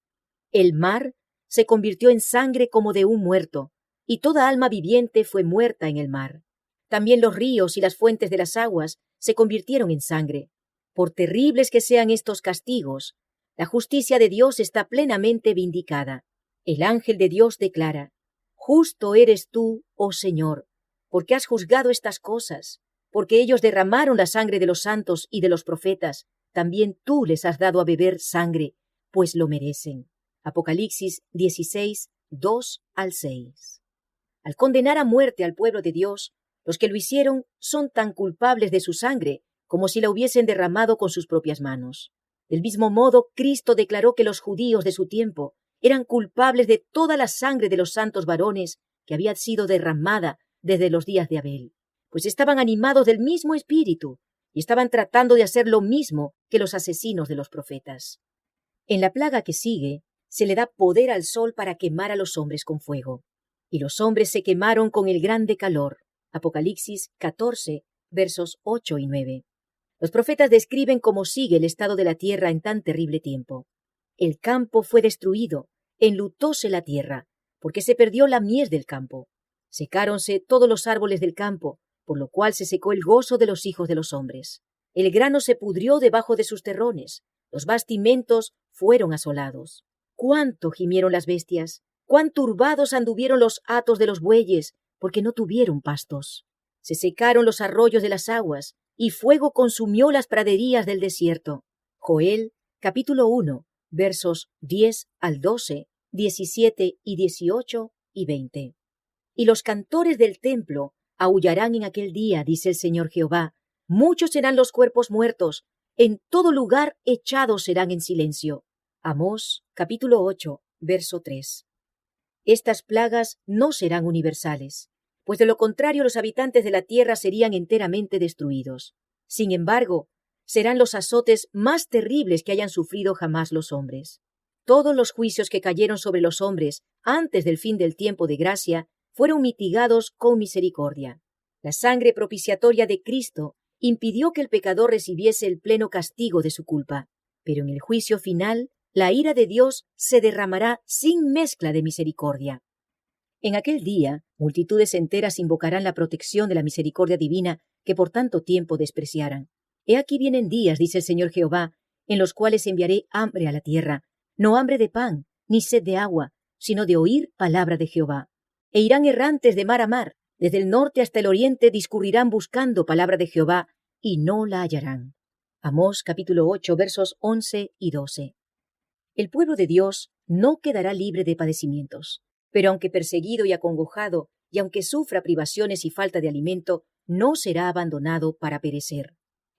El mar se convirtió en sangre como de un muerto, y toda alma viviente fue muerta en el mar. También los ríos y las fuentes de las aguas se convirtieron en sangre. Por terribles que sean estos castigos, la justicia de Dios está plenamente vindicada. El ángel de Dios declara: justo eres tú, oh Señor, porque has juzgado estas cosas, porque ellos derramaron la sangre de los santos y de los profetas, también tú les has dado a beber sangre, pues lo merecen. Apocalipsis 16, 2 al 6. Al condenar a muerte al pueblo de Dios, los que lo hicieron son tan culpables de su sangre como si la hubiesen derramado con sus propias manos. Del mismo modo, Cristo declaró que los judíos de su tiempo eran culpables de toda la sangre de los santos varones que había sido derramada desde los días de Abel, pues estaban animados del mismo espíritu y estaban tratando de hacer lo mismo que los asesinos de los profetas. En la plaga que sigue, se le da poder al sol para quemar a los hombres con fuego. Y los hombres se quemaron con el grande calor. Apocalipsis 14, versos 8 y 9. Los profetas describen cómo sigue el estado de la tierra en tan terrible tiempo. El campo fue destruido, enlutóse la tierra, porque se perdió la mies del campo. Secáronse todos los árboles del campo, por lo cual se secó el gozo de los hijos de los hombres. El grano se pudrió debajo de sus terrones, los bastimentos fueron asolados. Cuánto gimieron las bestias, cuán turbados anduvieron los hatos de los bueyes, porque no tuvieron pastos. Se secaron los arroyos de las aguas, y fuego consumió las praderías del desierto. Joel, capítulo 1, versos 10 al 12, 17 y 18 y 20. Y los cantores del templo aullarán en aquel día, dice el Señor Jehová. Muchos serán los cuerpos muertos, en todo lugar echados serán en silencio. Amós, capítulo 8, verso 3. Estas plagas no serán universales, pues de lo contrario los habitantes de la tierra serían enteramente destruidos. Sin embargo, serán los azotes más terribles que hayan sufrido jamás los hombres. Todos los juicios que cayeron sobre los hombres antes del fin del tiempo de gracia fueron mitigados con misericordia. La sangre propiciatoria de Cristo impidió que el pecador recibiese el pleno castigo de su culpa, pero en el juicio final, la ira de Dios se derramará sin mezcla de misericordia. En aquel día, multitudes enteras invocarán la protección de la misericordia divina que por tanto tiempo despreciaran. He aquí vienen días, dice el Señor Jehová, en los cuales enviaré hambre a la tierra, no hambre de pan, ni sed de agua, sino de oír palabra de Jehová. E irán errantes de mar a mar, desde el norte hasta el oriente discurrirán buscando palabra de Jehová, y no la hallarán. Amós capítulo 8, versos 11 y 12. El pueblo de Dios no quedará libre de padecimientos, pero aunque perseguido y acongojado, y aunque sufra privaciones y falta de alimento, no será abandonado para perecer.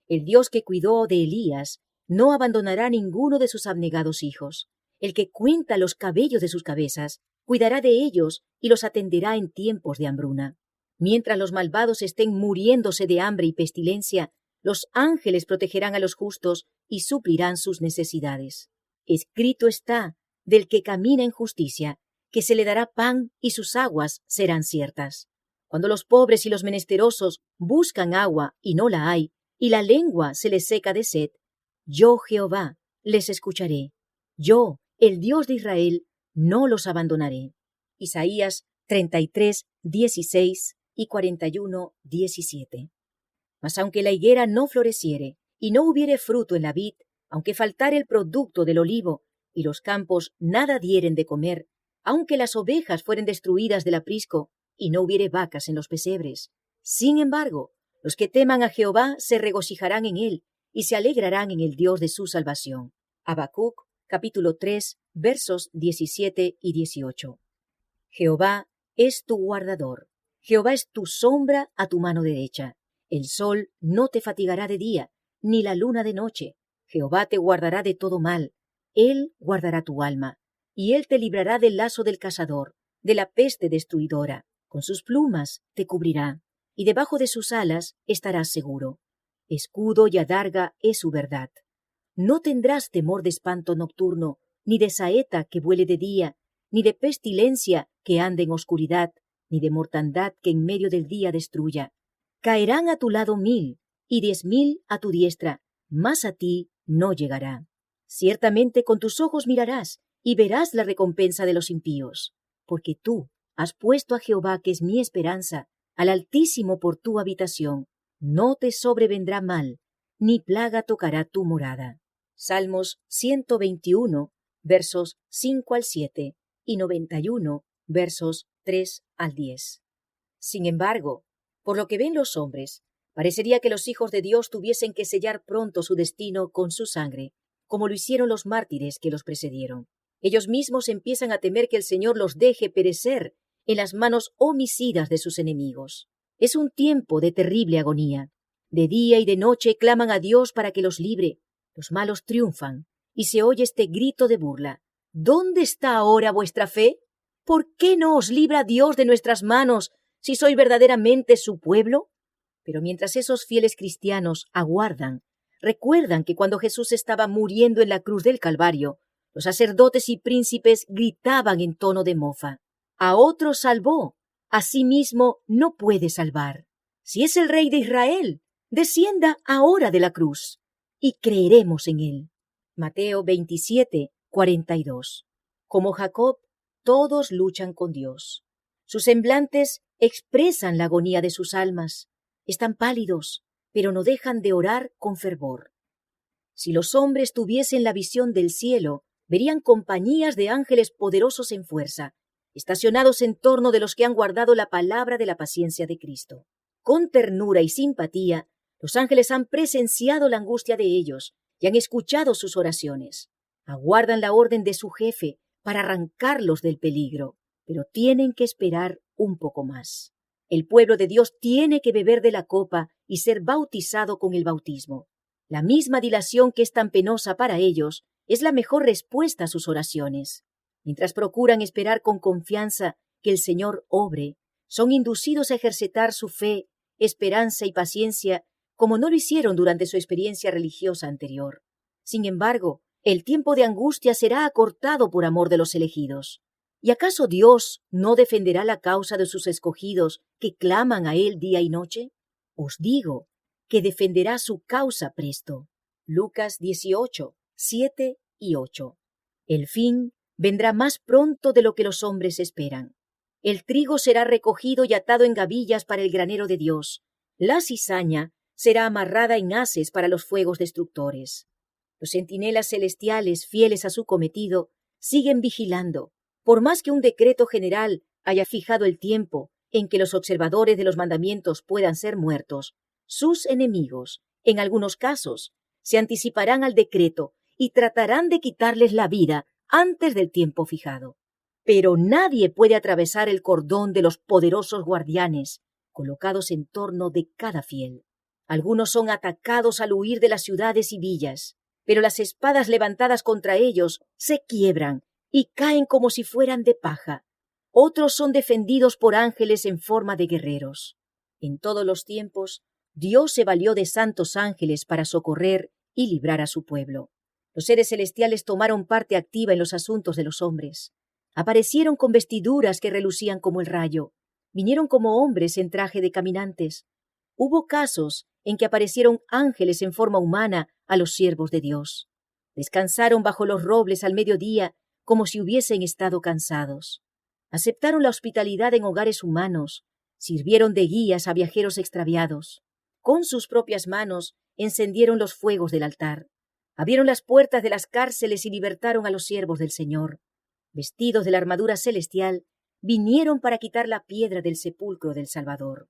El Dios que cuidó de Elías no abandonará a ninguno de sus abnegados hijos. El que cuenta los cabellos de sus cabezas, cuidará de ellos y los atenderá en tiempos de hambruna. Mientras los malvados estén muriéndose de hambre y pestilencia, los ángeles protegerán a los justos y suplirán sus necesidades. Escrito está, del que camina en justicia, que se le dará pan y sus aguas serán ciertas. Cuando los pobres y los menesterosos buscan agua y no la hay, y la lengua se les seca de sed, yo, Jehová, les escucharé. Yo, el Dios de Israel, no los abandonaré. Isaías 33, 16 y 41, 17. Mas aunque la higuera no floreciere, y no hubiere fruto en la vid, aunque faltare el producto del olivo, y los campos nada dieren de comer, aunque las ovejas fueren destruidas del aprisco, y no hubiere vacas en los pesebres. Sin embargo, los que teman a Jehová se regocijarán en él, y se alegrarán en el Dios de su salvación. Habacuc, capítulo 3, versos 17 y 18. Jehová es tu guardador. Jehová es tu sombra a tu mano derecha. El sol no te fatigará de día, ni la luna de noche. Jehová te guardará de todo mal. Él guardará tu alma, y él te librará del lazo del cazador, de la peste destruidora. Con sus plumas te cubrirá, y debajo de sus alas estarás seguro. Escudo y adarga es su verdad. No tendrás temor de espanto nocturno, ni de saeta que vuele de día, ni de pestilencia que ande en oscuridad, ni de mortandad que en medio del día destruya. Caerán a tu lado 1000, y 10.000 a tu diestra, mas a ti no llegará. Ciertamente con tus ojos mirarás, y verás la recompensa de los impíos, porque tú has puesto a Jehová, que es mi esperanza, al Altísimo por tu habitación. No te sobrevendrá mal, ni plaga tocará tu morada. Salmos 121, versos 5 al 7, y 91, versos 3 al 10. Sin embargo, por lo que ven los hombres, parecería que los hijos de Dios tuviesen que sellar pronto su destino con su sangre, como lo hicieron los mártires que los precedieron. Ellos mismos empiezan a temer que el Señor los deje perecer en las manos homicidas de sus enemigos. Es un tiempo de terrible agonía. De día y de noche claman a Dios para que los libre. Los malos triunfan, y se oye este grito de burla. ¿Dónde está ahora vuestra fe? ¿Por qué no os libra Dios de nuestras manos, si sois verdaderamente su pueblo? Pero mientras esos fieles cristianos aguardan, recuerdan que cuando Jesús estaba muriendo en la cruz del Calvario, los sacerdotes y príncipes gritaban en tono de mofa: «A otro salvó, a sí mismo no puede salvar. Si es el Rey de Israel, descienda ahora de la cruz, y creeremos en él». Mateo 27, 42. Como Jacob, todos luchan con Dios. Sus semblantes expresan la agonía de sus almas. Están pálidos, pero no dejan de orar con fervor. Si los hombres tuviesen la visión del cielo, verían compañías de ángeles poderosos en fuerza, estacionados en torno de los que han guardado la palabra de la paciencia de Cristo. Con ternura y simpatía, los ángeles han presenciado la angustia de ellos y han escuchado sus oraciones. Aguardan la orden de su jefe para arrancarlos del peligro, pero tienen que esperar un poco más. El pueblo de Dios tiene que beber de la copa y ser bautizado con el bautismo. La misma dilación que es tan penosa para ellos es la mejor respuesta a sus oraciones. Mientras procuran esperar con confianza que el Señor obre, son inducidos a ejercitar su fe, esperanza y paciencia como no lo hicieron durante su experiencia religiosa anterior. Sin embargo, el tiempo de angustia será acortado por amor de los elegidos. ¿Y acaso Dios no defenderá la causa de sus escogidos que claman a Él día y noche? Os digo que defenderá su causa presto. Lucas 18, 7 y 8. El fin vendrá más pronto de lo que los hombres esperan. El trigo será recogido y atado en gavillas para el granero de Dios. La cizaña será amarrada en haces para los fuegos destructores. Los centinelas celestiales, fieles a su cometido, siguen vigilando. Por más que un decreto general haya fijado el tiempo en que los observadores de los mandamientos puedan ser muertos, sus enemigos, en algunos casos, se anticiparán al decreto y tratarán de quitarles la vida antes del tiempo fijado. Pero nadie puede atravesar el cordón de los poderosos guardianes colocados en torno de cada fiel. Algunos son atacados al huir de las ciudades y villas, pero las espadas levantadas contra ellos se quiebran y caen como si fueran de paja. Otros son defendidos por ángeles en forma de guerreros. En todos los tiempos, Dios se valió de santos ángeles para socorrer y librar a su pueblo. Los seres celestiales tomaron parte activa en los asuntos de los hombres. Aparecieron con vestiduras que relucían como el rayo. Vinieron como hombres en traje de caminantes. Hubo casos en que aparecieron ángeles en forma humana a los siervos de Dios. Descansaron bajo los robles al mediodía como si hubiesen estado cansados. Aceptaron la hospitalidad en hogares humanos. Sirvieron de guías a viajeros extraviados. Con sus propias manos encendieron los fuegos del altar. Abrieron las puertas de las cárceles y libertaron a los siervos del Señor. Vestidos de la armadura celestial, vinieron para quitar la piedra del sepulcro del Salvador.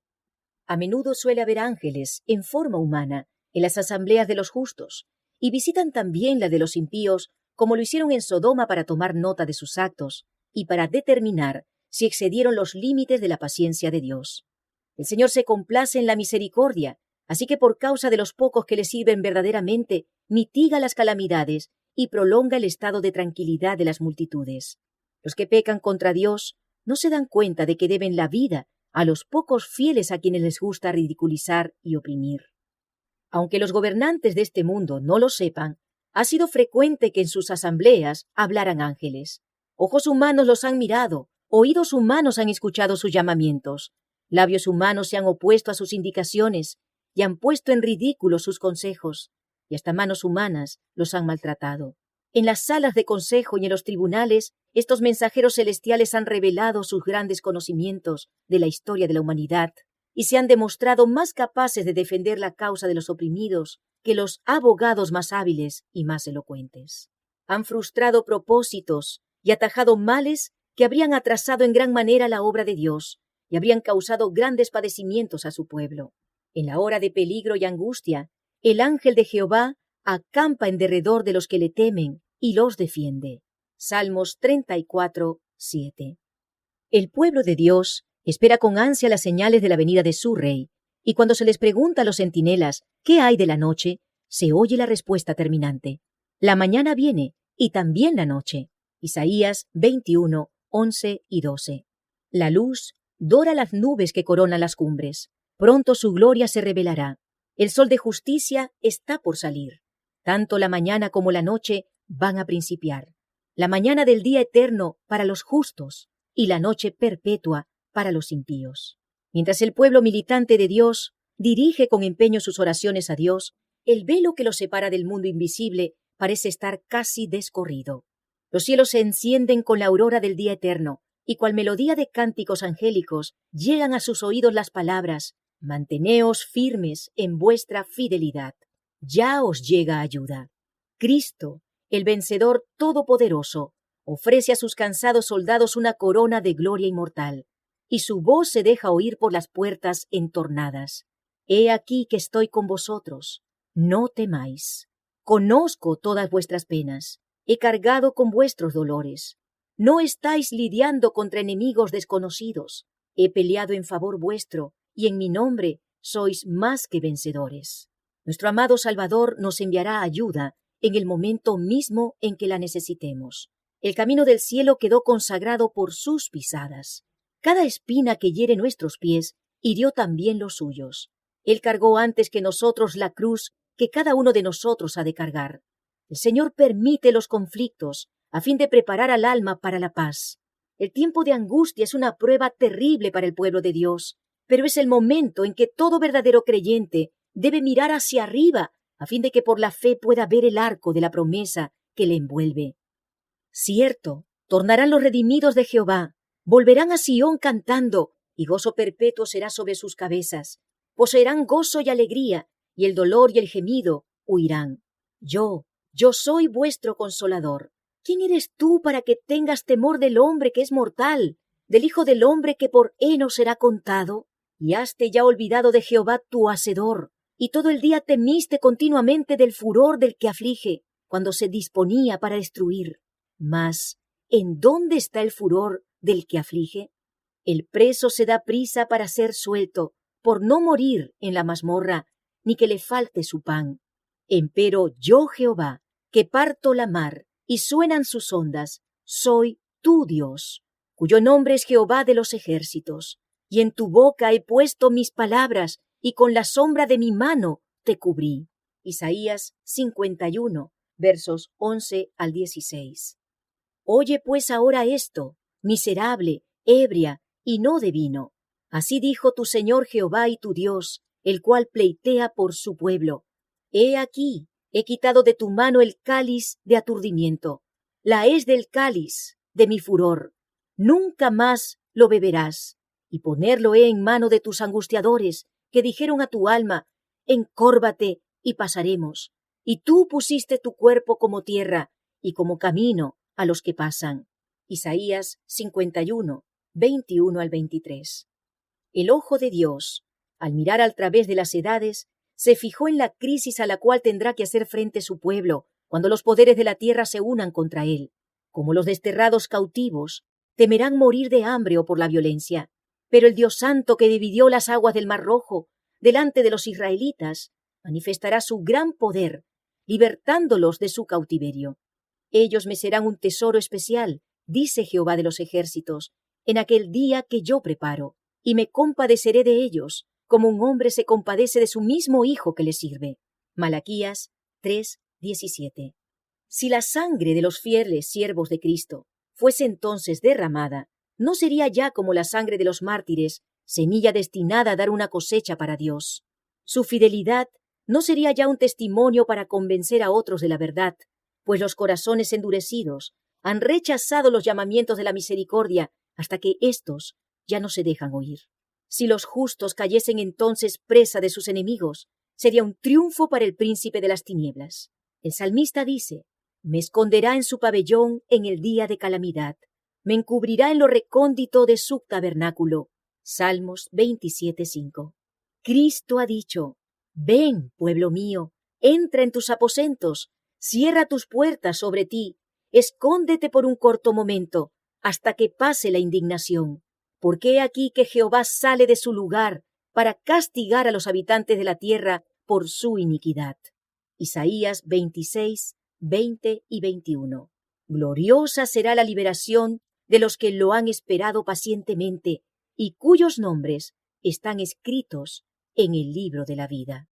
A menudo suele haber ángeles en forma humana en las asambleas de los justos, y visitan también la de los impíos, como lo hicieron en Sodoma para tomar nota de sus actos y para determinar si excedieron los límites de la paciencia de Dios. El Señor se complace en la misericordia, así que por causa de los pocos que le sirven verdaderamente, mitiga las calamidades y prolonga el estado de tranquilidad de las multitudes. Los que pecan contra Dios no se dan cuenta de que deben la vida a los pocos fieles a quienes les gusta ridiculizar y oprimir. Aunque los gobernantes de este mundo no lo sepan, ha sido frecuente que en sus asambleas hablaran ángeles. Ojos humanos los han mirado, oídos humanos han escuchado sus llamamientos, labios humanos se han opuesto a sus indicaciones y han puesto en ridículo sus consejos, y hasta manos humanas los han maltratado. En las salas de consejo y en los tribunales, estos mensajeros celestiales han revelado sus grandes conocimientos de la historia de la humanidad y se han demostrado más capaces de defender la causa de los oprimidos que los abogados más hábiles y más elocuentes. Han frustrado propósitos y atajado males que habrían atrasado en gran manera la obra de Dios y habrían causado grandes padecimientos a su pueblo. En la hora de peligro y angustia, el ángel de Jehová acampa en derredor de los que le temen y los defiende. Salmos 34, 7. El pueblo de Dios espera con ansia las señales de la venida de su Rey, y cuando se les pregunta a los centinelas ¿qué hay de la noche?, se oye la respuesta terminante: la mañana viene, y también la noche. Isaías 21, 11 y 12. La luz dora las nubes que coronan las cumbres. Pronto su gloria se revelará. El sol de justicia está por salir. Tanto la mañana como la noche van a principiar. La mañana del día eterno para los justos y la noche perpetua para los impíos. Mientras el pueblo militante de Dios dirige con empeño sus oraciones a Dios, el velo que los separa del mundo invisible parece estar casi descorrido. Los cielos se encienden con la aurora del día eterno, y cual melodía de cánticos angélicos llegan a sus oídos las palabras: Manteneos firmes en vuestra fidelidad. Ya os llega ayuda. Cristo, el vencedor todopoderoso, ofrece a sus cansados soldados una corona de gloria inmortal, y su voz se deja oír por las puertas entornadas. He aquí que estoy con vosotros. No temáis. Conozco todas vuestras penas. He cargado con vuestros dolores. No estáis lidiando contra enemigos desconocidos. He peleado en favor vuestro, y en mi nombre sois más que vencedores. Nuestro amado Salvador nos enviará ayuda en el momento mismo en que la necesitemos. El camino del cielo quedó consagrado por sus pisadas. Cada espina que hiere nuestros pies hirió también los suyos. Él cargó antes que nosotros la cruz que cada uno de nosotros ha de cargar. El Señor permite los conflictos a fin de preparar al alma para la paz. El tiempo de angustia es una prueba terrible para el pueblo de Dios, pero es el momento en que todo verdadero creyente debe mirar hacia arriba a fin de que por la fe pueda ver el arco de la promesa que le envuelve. Cierto, tornarán los redimidos de Jehová, volverán a Sión cantando, y gozo perpetuo será sobre sus cabezas. Poseerán gozo y alegría, y el dolor y el gemido huirán. Yo soy vuestro consolador. ¿Quién eres tú para que tengas temor del hombre que es mortal, del Hijo del hombre que por heno será contado? Y haste ya olvidado de Jehová tu Hacedor, y todo el día temiste continuamente del furor del que aflige, cuando se disponía para destruir. Mas, ¿en dónde está el furor del que aflige? El preso se da prisa para ser suelto, por no morir en la mazmorra, ni que le falte su pan. Empero yo, Jehová, que parto la mar, y suenan sus ondas, soy tu Dios, cuyo nombre es Jehová de los ejércitos. Y en tu boca he puesto mis palabras, y con la sombra de mi mano te cubrí. Isaías 51, versos 11 al 16. Oye pues ahora esto, miserable, ebria, y no de vino. Así dijo tu Señor Jehová y tu Dios, el cual pleitea por su pueblo. He aquí, he quitado de tu mano el cáliz de aturdimiento, la hez del cáliz de mi furor. Nunca más lo beberás. Y ponerlo he en mano de tus angustiadores, que dijeron a tu alma, encórvate y pasaremos. Y tú pusiste tu cuerpo como tierra, y como camino a los que pasan. Isaías 51, 21 al 23. El ojo de Dios, al mirar al través de las edades, se fijó en la crisis a la cual tendrá que hacer frente su pueblo cuando los poderes de la tierra se unan contra él. Como los desterrados cautivos, temerán morir de hambre o por la violencia. Pero el Dios Santo que dividió las aguas del Mar Rojo delante de los israelitas manifestará su gran poder, libertándolos de su cautiverio. Ellos me serán un tesoro especial, dice Jehová de los ejércitos, en aquel día que yo preparo, y me compadeceré de ellos, como un hombre se compadece de su mismo hijo que le sirve. Malaquías 3:17. Si la sangre de los fieles siervos de Cristo fuese entonces derramada, no sería ya como la sangre de los mártires, semilla destinada a dar una cosecha para Dios. Su fidelidad no sería ya un testimonio para convencer a otros de la verdad, pues los corazones endurecidos han rechazado los llamamientos de la misericordia hasta que éstos ya no se dejan oír. Si los justos cayesen entonces presa de sus enemigos, sería un triunfo para el príncipe de las tinieblas. El salmista dice, me esconderá en su pabellón en el día de calamidad. Me encubrirá en lo recóndito de su tabernáculo. Salmos 27:5. Cristo ha dicho, ven, pueblo mío, entra en tus aposentos, cierra tus puertas sobre ti, escóndete por un corto momento, hasta que pase la indignación. Porque he aquí que Jehová sale de su lugar para castigar a los habitantes de la tierra por su iniquidad. Isaías 26, 20 y 21. Gloriosa será la liberación de los que lo han esperado pacientemente y cuyos nombres están escritos en el libro de la vida.